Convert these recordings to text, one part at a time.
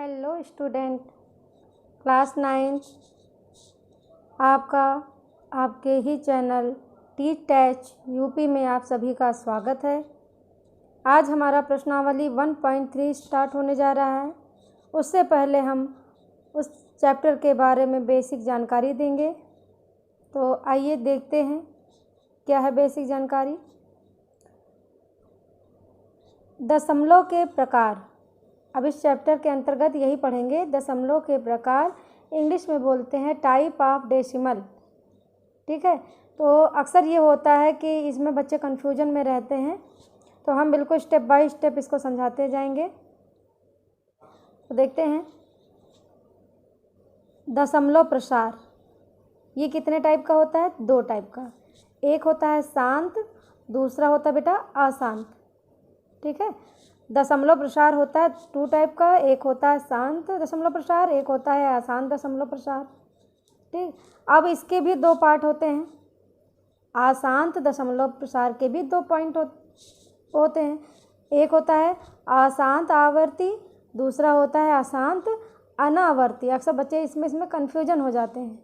Hello student, class 9 आपका आपके ही channel teach टैच UP में आप सभी का स्वागत है। आज हमारा प्रश्नावली 1.3 स्टार्ट होने जा रहा है। उससे पहले हम उस चैप्टर के बारे में बेसिक जानकारी देंगे। तो आइए देखते हैं क्या है बेसिक जानकारी। दशमलव के प्रकार, अब इस चैप्टर के अंतर्गत यही पढ़ेंगे। दशमलव के प्रकार इंग्लिश में बोलते हैं टाइप ऑफ डेसिमल। ठीक है, तो अक्सर ये होता है कि इसमें बच्चे कन्फ्यूजन में रहते हैं, तो हम बिल्कुल स्टेप बाय स्टेप इसको समझाते जाएंगे। तो देखते हैं दशमलव प्रसार, ये कितने टाइप का होता है? 2 टाइप का। एक होता है शांत, दूसरा होता है बेटा अशांत। ठीक है, दशमलव प्रसार होता है 2 टाइप का। एक होता है शांत दशमलव प्रसार, एक होता है अशांत दशमलव प्रसार। ठीक, अब इसके भी 2 पार्ट होते हैं। अशांत दशमलव प्रसार के भी 2 पॉइंट होते हैं। एक होता है अशांत आवर्ती, दूसरा होता है अशांत अनावर्ती। अक्सर बच्चे इसमें कन्फ्यूजन हो जाते हैं।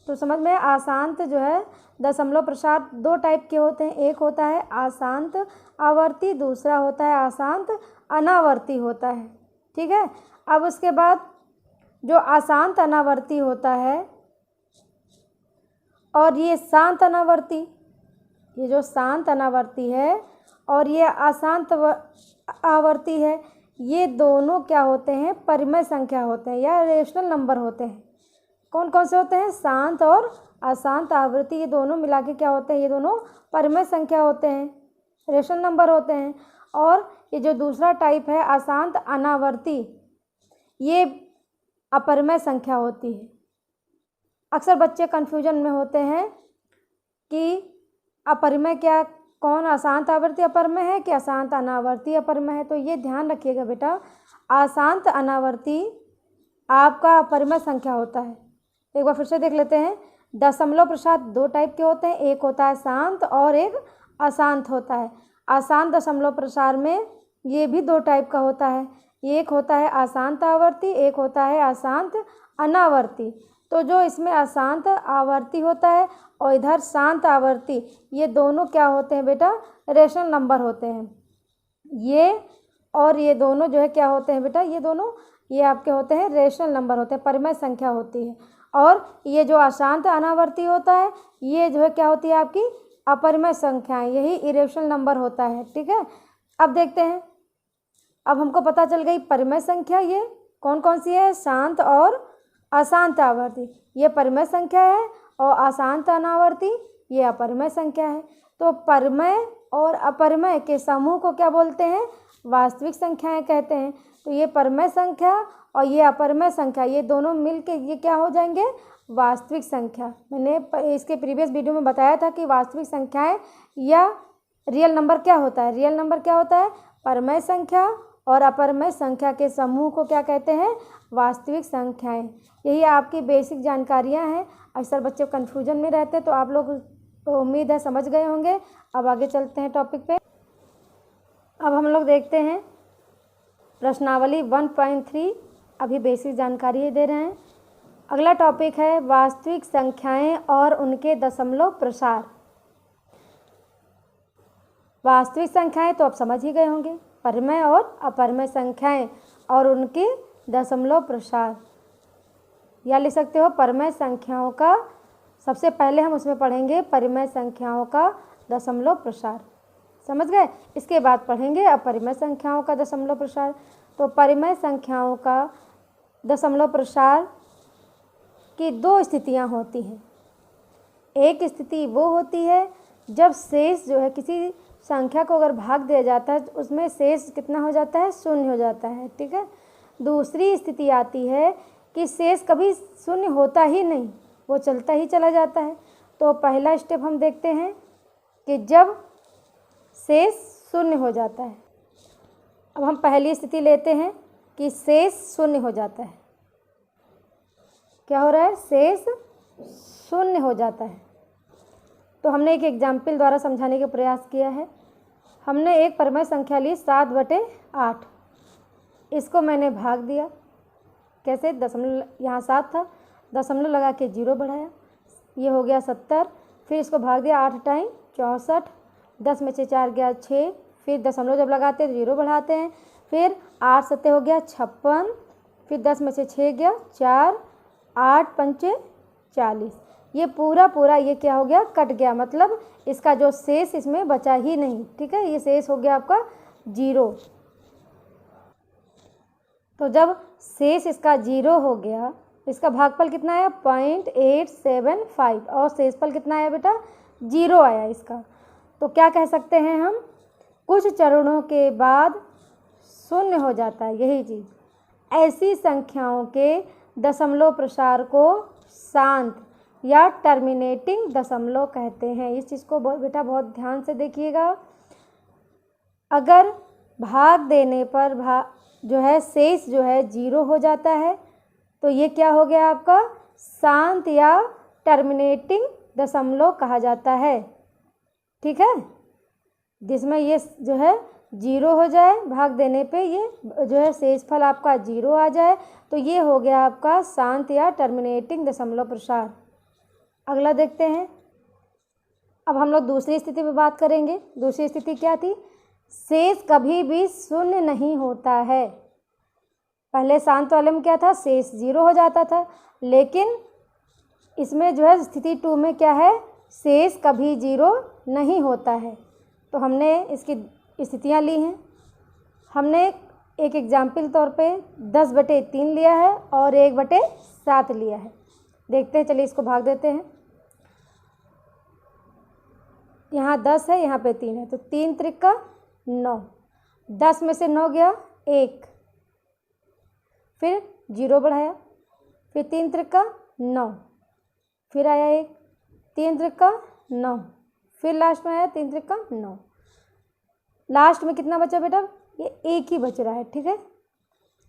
तो समझ में, अशांत जो है दशमलव प्रसार 2 टाइप के होते हैं। एक होता है अशांत आवर्ती, दूसरा होता है अशांत अनावर्ती होता है। ठीक है, अब उसके बाद जो अशांत अनावर्ती होता है और ये शांत अनावर्ती, ये जो शांत अनावर्ती है और ये अशांत आवर्ती है, ये दोनों क्या होते हैं? परिमेय संख्या होते हैं या रेशनल नंबर होते हैं। कौन कौन से होते हैं? शांत और अशांत आवृत्ति, ये दोनों मिला के क्या होते हैं? ये दोनों परिमेय संख्या होते हैं, रेशनल नंबर होते हैं। और ये जो दूसरा टाइप है अशांत अनावर्ती, ये अपरिमेय संख्या होती है। अक्सर बच्चे कन्फ्यूजन में होते हैं कि अपरिमेय क्या, कौन अशांत आवर्ती अपरिमेय है कि अशांत अनावर्ती अपरिमेय है। तो ये ध्यान रखिएगा बेटा, अशांत अनावर्ती आपका अपरिमेय संख्या होता है। एक बार फिर से देख लेते हैं। दशमलव प्रसार 2 टाइप के होते हैं। एक होता है शांत और एक अशांत होता है। अशांत दशमलव प्रसार में ये भी 2 टाइप का होता है। एक होता है अशांत आवर्ती, एक होता है अशांत अनावर्ती। तो जो इसमें अशांत आवर्ती होता है और इधर शांत आवर्ती, ये दोनों क्या होते हैं बेटा? रेशनल नंबर होते हैं। ये और ये दोनों जो है क्या होते हैं बेटा? ये दोनों ये आपके होते हैं रेशनल नंबर होते हैं, परिमेय संख्या होती है। और ये जो अशांत अनावर्ती होता है, ये जो है क्या होती है? आपकी अपरिमेय संख्याएं, यही इरेशनल नंबर होता है। ठीक है, अब देखते हैं। अब हमको पता चल गई परिमेय संख्या ये कौन कौन सी है? शांत और अशांत आवर्ती, ये परिमेय संख्या है, और अशांत अनावर्ती ये अपरिमेय संख्या है। तो परिमेय और अपरिमेय के समूह को क्या बोलते हैं? वास्तविक संख्याएं कहते हैं। तो ये परिमेय संख्या और ये अपरिमेय संख्या, ये दोनों मिलके ये क्या हो जाएंगे? वास्तविक संख्या। मैंने इसके प्रीवियस वीडियो में बताया था कि वास्तविक संख्याएं या रियल नंबर क्या होता है? रियल नंबर क्या होता है? परिमेय संख्या और अपरिमेय संख्या के समूह को क्या कहते हैं? वास्तविक संख्याएं। यही आपकी बेसिक जानकारियां हैं। अक्सर बच्चे कन्फ्यूजन में रहते हैं, तो आप लोग तो उम्मीद है समझ गए होंगे। अब आगे चलते हैं टॉपिक पे। अब हम लोग देखते हैं प्रश्नावली 1.3, अभी बेसिक जानकारी दे रहे हैं। अगला टॉपिक है वास्तविक संख्याएं और उनके दशमलव प्रसार। वास्तविक संख्याएं तो आप समझ ही गए होंगे, परिमेय और अपरिमेय संख्याएं और उनके दशमलव प्रसार, या लिख सकते हो परिमेय संख्याओं का। सबसे पहले हम उसमें पढ़ेंगे परिमेय संख्याओं का दशमलव प्रसार, समझ गए। इसके बाद पढ़ेंगे अपरिमेय संख्याओं का दशमलव प्रसार। तो परिमेय संख्याओं का दशमलव प्रसार की 2 स्थितियां होती हैं। एक स्थिति वो होती है जब शेष जो है, किसी संख्या को अगर भाग दिया जाता है तो उसमें शेष कितना हो जाता है? 0 हो जाता है। ठीक है, दूसरी स्थिति आती है कि शेष कभी 0 होता ही नहीं, वो चलता ही चला जाता है। तो पहला स्टेप हम देखते हैं कि जब शेष 0 हो जाता है। अब हम पहली स्थिति लेते हैं कि शेष 0 हो जाता है। क्या हो रहा है? शेष 0 हो जाता है। तो हमने एक एग्जाम्पल द्वारा समझाने का प्रयास किया है। हमने एक परिमेय संख्या ली 7/8, इसको मैंने भाग दिया कैसे, दशमलव यहाँ 7 था, दशमलव लगा के 0 बढ़ाया, ये हो गया 70। फिर इसको भाग दिया 8 टाइम 64, 10 में से 4 गया 6, फिर दशमलव जब लगाते हैं तो 0 बढ़ाते हैं, फिर 8 सत्ते हो गया 56, फिर 10 में से 6 गया 4, 8 पंचे 40। ये पूरा ये क्या हो गया, कट गया, मतलब इसका जो शेष इसमें बचा ही नहीं। ठीक है, ये शेष हो गया आपका 0। तो जब शेष इसका 0 हो गया, इसका भागफल कितना आया 0.875 और शेषफल कितना आया बेटा 0 आया इसका। तो क्या कह सकते हैं हम, कुछ चरणों के बाद शून्य हो जाता है, यही चीज़। ऐसी संख्याओं के दशमलव प्रसार को शांत या टर्मिनेटिंग दशमलव कहते हैं। इस चीज़ को बेटा बहुत ध्यान से देखिएगा। अगर भाग देने पर जो है शेष जो है 0 हो जाता है तो ये क्या हो गया आपका शांत या टर्मिनेटिंग दशमलव कहा जाता है। ठीक है, जिसमें ये जो है 0 हो जाए, भाग देने पे ये जो है शेषफल आपका 0 आ जाए, तो ये हो गया आपका शांत या टर्मिनेटिंग दशमलव प्रसार। अगला देखते हैं। अब हम लोग दूसरी स्थिति पे बात करेंगे। दूसरी स्थिति क्या थी, शेष कभी भी शून्य नहीं होता है। पहले शांत वाले में क्या था, शेष 0 हो जाता था, लेकिन इसमें जो है स्थिति 2 में क्या है, शेष कभी 0 नहीं होता है। तो हमने इसकी स्थितियाँ ली हैं। हमने एक एग्जाम्पल तौर पे 10/3 लिया है और 1/7 लिया है। देखते हैं, चलिए इसको भाग देते हैं। यहाँ 10 है, यहाँ पे 3 है, तो 3 त्रिका 9, 10 में से 9 गया 1, फिर 0 बढ़ाया, फिर 3 त्रिका 9, फिर आया 1, 3 त्रिका 9, फिर लास्ट में आया 3 त्रिका 9। लास्ट में कितना बचा बेटा, ये 1 ही बच रहा है। ठीक है,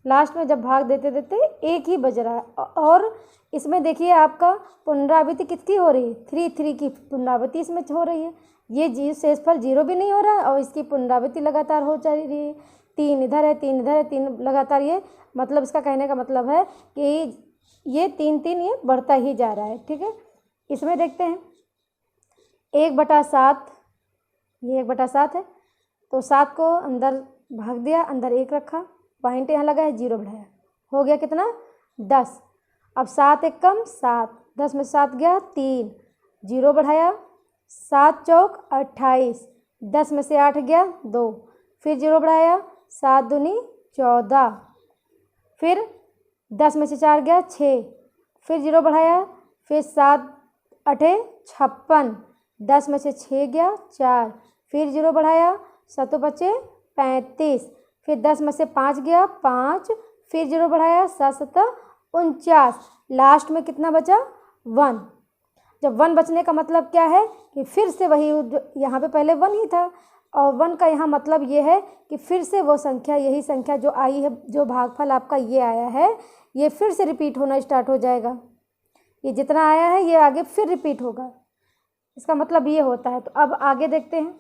लास्ट में जब भाग देते देते 1 ही बच रहा है। और इसमें देखिए आपका पुनरावृत्ति किसकी हो रही है, 3 की पुनरावृत्ति इसमें हो रही है। ये शेषफल 0 भी नहीं हो रहा है और इसकी पुनरावृत्ति लगातार हो जा रही है। 3 इधर है, 3 इधर है, 3 लगातार, ये मतलब इसका कहने का मतलब है कि ये 3 ये बढ़ता ही जा रहा है। ठीक है, इसमें देखते हैं 1/7, ये 1/7 है, तो 7 को अंदर भाग दिया, अंदर 1 रखा, पॉइंट यहाँ लगा है, 0 बढ़ाया, हो गया कितना 10। अब 7 एक कम 7, 10 में 7 गया 3, 0 बढ़ाया, 7 चौक 28, 10 में से 8 गया 2, फिर 0 बढ़ाया, 7 दूनी 14, फिर 10 में से 4 गया 6, फिर 0 बढ़ाया, फिर 7 8 56, 10 में से 6 गया 4, फिर 0 बढ़ाया, 7 बचे 35, फिर 10 में से 5 गया 5, फिर 0 बढ़ाया, 7 7 49, लास्ट में कितना बचा 1। जब 1 बचने का मतलब क्या है कि फिर से वही, यहाँ पे पहले 1 ही था, और 1 का यहाँ मतलब ये है कि फिर से वो संख्या, यही संख्या जो आई है, जो भागफल आपका ये आया है, ये फिर से रिपीट होना स्टार्ट हो जाएगा। ये जितना आया है ये आगे फिर रिपीट होगा, इसका मतलब ये होता है। तो अब आगे देखते हैं।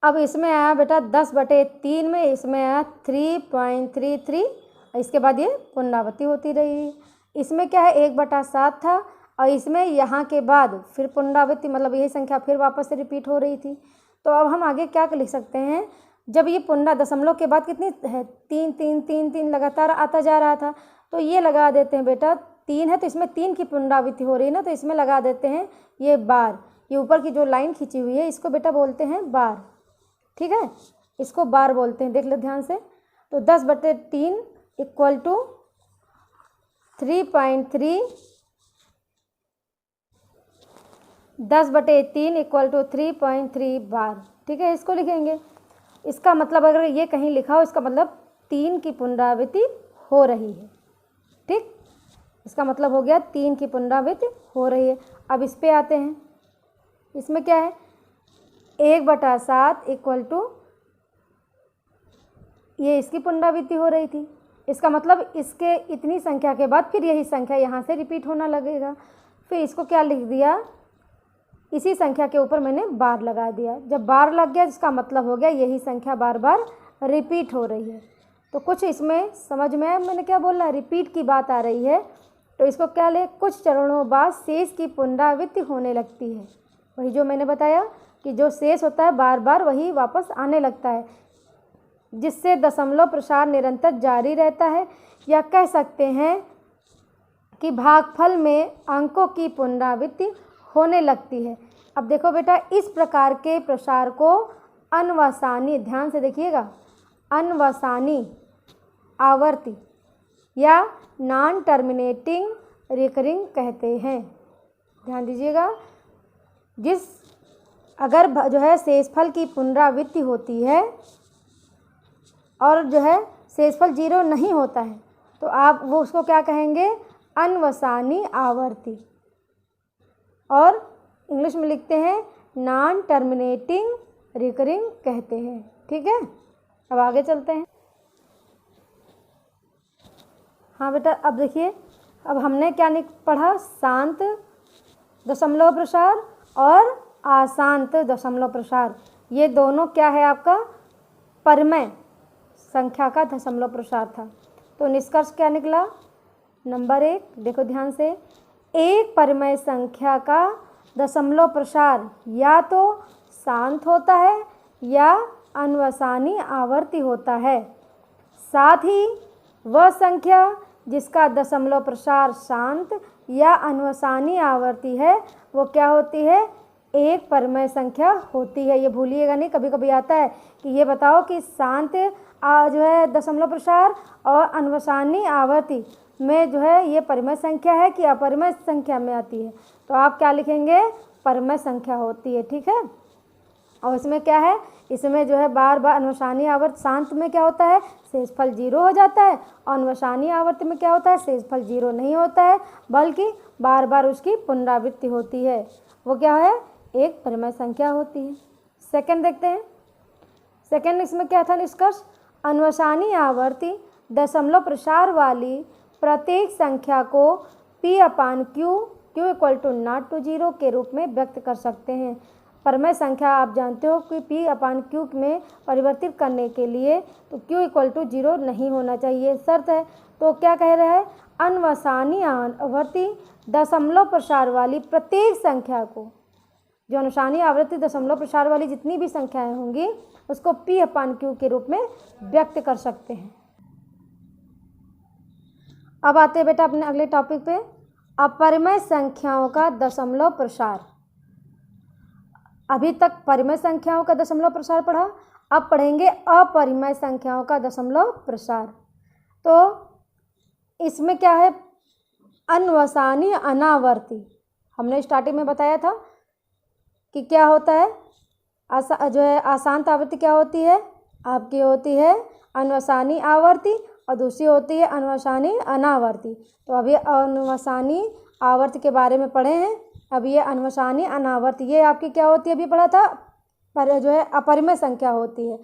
अब इसमें आया बेटा 10/3 में, इसमें आया 3.33, इसके बाद ये पुनरावृत्ति होती रही। इसमें क्या है 1/7 था, और इसमें यहाँ के बाद फिर पुनरावृत्ति, मतलब यही संख्या फिर वापस से रिपीट हो रही थी। तो अब हम आगे क्या लिख सकते हैं, जब ये दशमलव के बाद कितनी है 3 3 3 3 लगातार आता जा रहा था, तो ये लगा देते हैं बेटा 3 है, तो इसमें 3 की पुनरावृत्ति हो रही है ना, तो इसमें लगा देते हैं ये बार। ये ऊपर की जो लाइन खींची हुई है इसको बेटा बोलते हैं बार। ठीक है, इसको बार बोलते हैं, देख लो ध्यान से। तो 10/3 इक्वल टू 3.3, 10/3 इक्वल टू 3.3 बार। ठीक है, इसको लिखेंगे। इसका मतलब अगर ये कहीं लिखा हो, इसका मतलब 3 की पुनरावृत्ति हो रही है। ठीक, इसका मतलब हो गया 3 की पुनरावृत्ति हो रही है। अब इस पे आते हैं। इसमें क्या है 1/7 इक्वल टू, ये इसकी पुनरावृत्ति हो रही थी, इसका मतलब इसके इतनी संख्या के बाद फिर यही संख्या यहाँ से रिपीट होना लगेगा। फिर इसको क्या लिख दिया, इसी संख्या के ऊपर मैंने बार लगा दिया। जब बार लग गया इसका मतलब हो गया यही संख्या बार बार रिपीट हो रही है। तो कुछ इसमें समझ में आया मैंने क्या बोला, रिपीट की बात आ रही है। तो इसको क्या ले, कुछ चरणों बाद शेष की पुनरावृत्ति होने लगती है। वही जो मैंने बताया कि जो शेष होता है बार बार वही वापस आने लगता है, जिससे दशमलव प्रसार निरंतर जारी रहता है। या कह सकते हैं कि भागफल में अंकों की पुनरावृत्ति होने लगती है। अब देखो बेटा, इस प्रकार के प्रसार को अनवसानी, ध्यान से देखिएगा, अनवसानी आवर्ती या नॉन टर्मिनेटिंग रिकरिंग कहते हैं। ध्यान दीजिएगा, जिस अगर जो है शेषफल की पुनरावृत्ति होती है और जो है शेषफल 0 नहीं होता है तो आप वो उसको क्या कहेंगे, अनवसानी आवर्ती, और इंग्लिश में लिखते हैं नॉन टर्मिनेटिंग रिकरिंग कहते हैं। ठीक है, अब आगे चलते हैं। हाँ बेटा, अब देखिए, अब हमने क्या पढ़ा, शांत दशमलव प्रसार और अशांत दशमलव प्रसार। ये दोनों क्या है आपका, परिमेय संख्या का दशमलव प्रसार था। तो निष्कर्ष क्या निकला, नंबर 1 देखो ध्यान से, एक परिमेय संख्या का दशमलव प्रसार या तो शांत होता है या अनवसानी आवर्ती होता है। साथ ही वह संख्या जिसका दशमलव प्रसार शांत या अनवसानी आवर्ती है वो क्या होती है, एक परिमेय संख्या होती है। ये भूलिएगा नहीं, कभी कभी आता है कि ये बताओ कि शांत जो है दशमलव प्रसार और अनवसानी आवर्ती में जो है ये परिमेय संख्या है कि अपरिमेय संख्या में आती है, तो आप क्या लिखेंगे, परिमेय संख्या होती है। ठीक है, और इसमें क्या है, इसमें जो है बार बार अनवसानी आवर्त, शांत में क्या होता है, शेषफल 0 हो जाता है, और अनवसानी आवर्त में क्या होता है, शेषफल 0 नहीं होता है बल्कि बार बार उसकी पुनरावृत्ति होती है। वो क्या है, एक परिमेय संख्या होती है। सेकंड देखते हैं, सेकंड इसमें क्या था निष्कर्ष, अनवसानी आवर्ती दशमलव प्रसार वाली प्रत्येक संख्या को P/Q q = ≠0 के रूप में व्यक्त कर सकते हैं। परिमेय संख्या आप जानते हो कि P/Q में परिवर्तित करने के लिए तो q = 0 नहीं होना चाहिए, शर्त है। तो क्या कह रहा है, अनवसानी आवर्ती दशमलव प्रसार वाली प्रत्येक संख्या को, जो अनवसानी आवर्ती दशमलव प्रसार वाली जितनी भी संख्याएं होंगी उसको P/Q के रूप में व्यक्त कर सकते हैं। अब आते हैं बेटा अपने अगले टॉपिक पे, अपरिमेय संख्याओं का दशमलव प्रसार। अभी तक परिमेय संख्याओं का दशमलव प्रसार पढ़ा, अब पढ़ेंगे अपरिमेय संख्याओं का दशमलव प्रसार। तो इसमें क्या है, अनवसानी अनावर्ती, हमने स्टार्टिंग में बताया था कि क्या होता है, जो है अशांत आवृत्ति क्या होती है आपकी, होती है अनवसानी आवर्ती, और दूसरी होती है अनवसानी अनावर्ती। तो अभी अनवसानी आवर्ती के बारे में पढ़े हैं, अब ये अनवसानी अनावर्ती ये आपकी क्या होती है, अभी पढ़ा था, पर जो है अपरिमेय संख्या होती है।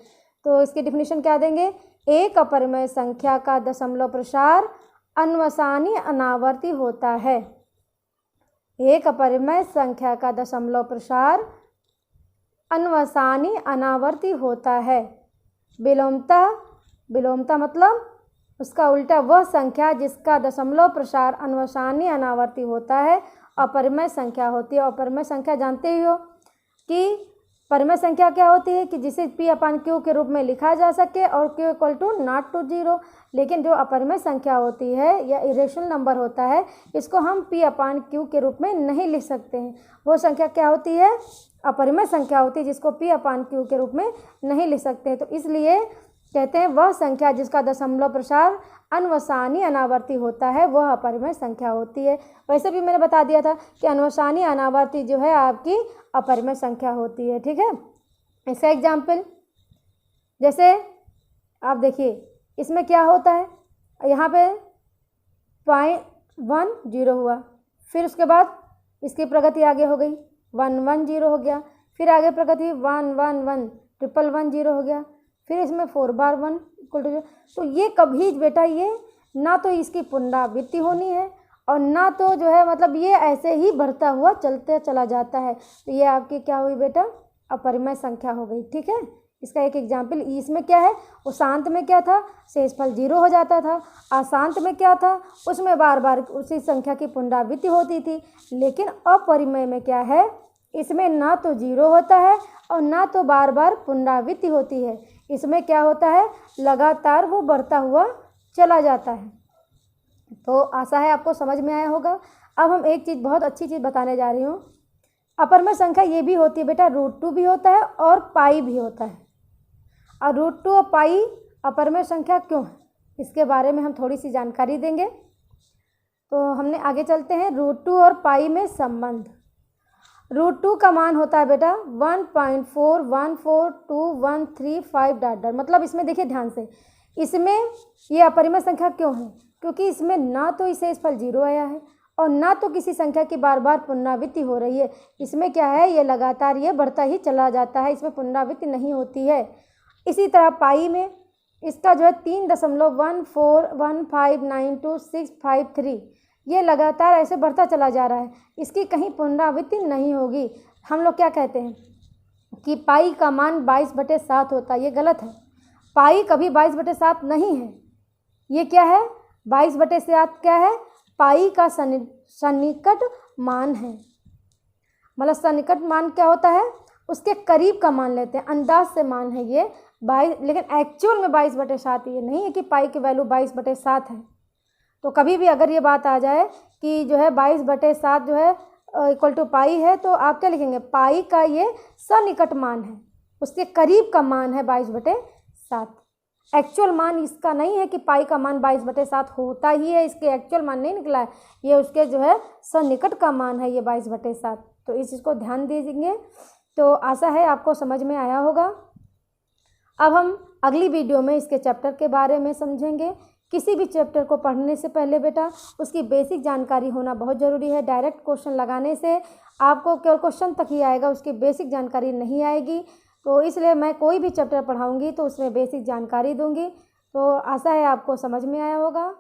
तो इसकी डिफिनीशन क्या देंगे, एक अपरिमेय संख्या का दशमलव प्रसार अनवसानी अनावर्ती होता है। एक अपरिमेय संख्या का दशमलव प्रसार अनवसानी अनावर्ती होता है। विलोमता मतलब उसका उल्टा, वह संख्या जिसका दशमलव प्रसार अनवसानी अनावर्ती होता है अपरिमेय संख्या होती है। अपरिमेय संख्या जानते ही हो कि परिमेय संख्या क्या होती है कि जिसे P/Q के रूप में लिखा जा सके और q = ≠0। लेकिन जो अपरिमेय संख्या होती है या इरेशनल नंबर होता है, इसको हम P/Q के रूप में नहीं लिख सकते हैं। वो संख्या क्या होती है, अपरिमेय संख्या होती है जिसको P/Q के रूप में नहीं लिख सकते हैं। तो इसलिए कहते हैं वह संख्या जिसका दशमलव प्रसार अनवसानी अनावर्ती होता है वह अपरिमेय संख्या होती है। वैसे भी मैंने बता दिया था कि अनवसानी अनावर्ती जो है आपकी अपरिमेय संख्या होती है। ठीक है, इसका एग्जाम्पल जैसे आप देखिए, इसमें क्या होता है, यहाँ पे 0.10 हुआ, फिर उसके बाद इसकी प्रगति आगे हो गई 110 हो गया, फिर आगे प्रगति 111 111 हो गया, फिर इसमें 4 बार 1 = 0। तो ये कभी बेटा ये ना तो इसकी पुनरावृत्ति होनी है और ना तो जो है मतलब ये ऐसे ही बढ़ता हुआ चलते चला जाता है। तो ये आपकी क्या हुई बेटा, अपरिमेय संख्या हो गई। ठीक है, इसका एक एग्जाम्पल, इसमें क्या है, उसांत में क्या था, शेषफल 0 हो जाता था। आसांत में क्या था, उसमें बार बार उसी संख्या की पुनरावृत्ति होती थी। लेकिन अपरिमेय में क्या है, इसमें ना तो 0 होता है और ना तो बार बार पुनरावृत्ति होती है। इसमें क्या होता है, लगातार वो बढ़ता हुआ चला जाता है। तो आशा है आपको समझ में आया होगा। अब हम एक चीज़, बहुत अच्छी चीज़ बताने जा रही हूँ। अपरिमेय संख्या ये भी होती है बेटा, √2 भी होता है और पाई भी होता है। और √2 और पाई अपरिमेय संख्या क्यों है, इसके बारे में हम थोड़ी सी जानकारी देंगे। तो हमने आगे चलते हैं, √2 और पाई में संबंध। √2 का मान होता है बेटा 1.414213 ... मतलब इसमें देखिए ध्यान से, इसमें ये अपरिमेय संख्या क्यों है, क्योंकि इसमें ना तो इसे शेषफल 0 आया है और ना तो किसी संख्या की बार बार पुनरावृत्ति हो रही है। इसमें क्या है, ये लगातार ये बढ़ता ही चला जाता है, इसमें पुनरावृत्ति नहीं होती है। इसी तरह पाई में इसका जो है 3.141592653, ये लगातार ऐसे बढ़ता चला जा रहा है, इसकी कहीं पुनरावृत्ति नहीं होगी। हम लोग क्या कहते हैं कि पाई का मान 22/7 होता है, ये गलत है। पाई कभी 22/7 नहीं है। ये क्या है, 22/7 क्या है, पाई का सन्निकट मान है। मतलब सन्निकट मान क्या होता है, उसके करीब का मान लेते हैं, अंदाज से मान है ये 22, लेकिन एक्चुअल में 22/7 ये नहीं है कि पाई की वैल्यू 22/7 है। तो कभी भी अगर ये बात आ जाए कि जो है 22/7 जो है इक्वल टू पाई है, तो आप क्या लिखेंगे, पाई का ये सन्निकट मान है, उसके करीब का मान है 22/7। एक्चुअल मान इसका नहीं है कि पाई का मान 22/7 होता ही है, इसके एक्चुअल मान नहीं निकला है, ये उसके जो है सन्निकट का मान है ये 22/7। तो इस चीज़ को ध्यान दीजिए। तो आशा है आपको समझ में आया होगा। अब हम अगली वीडियो में इसके चैप्टर के बारे में समझेंगे। किसी भी चैप्टर को पढ़ने से पहले बेटा उसकी बेसिक जानकारी होना बहुत ज़रूरी है। डायरेक्ट क्वेश्चन लगाने से आपको केवल क्वेश्चन तक ही आएगा, उसकी बेसिक जानकारी नहीं आएगी। तो इसलिए मैं कोई भी चैप्टर पढ़ाऊंगी तो उसमें बेसिक जानकारी दूंगी। तो आशा है आपको समझ में आया होगा।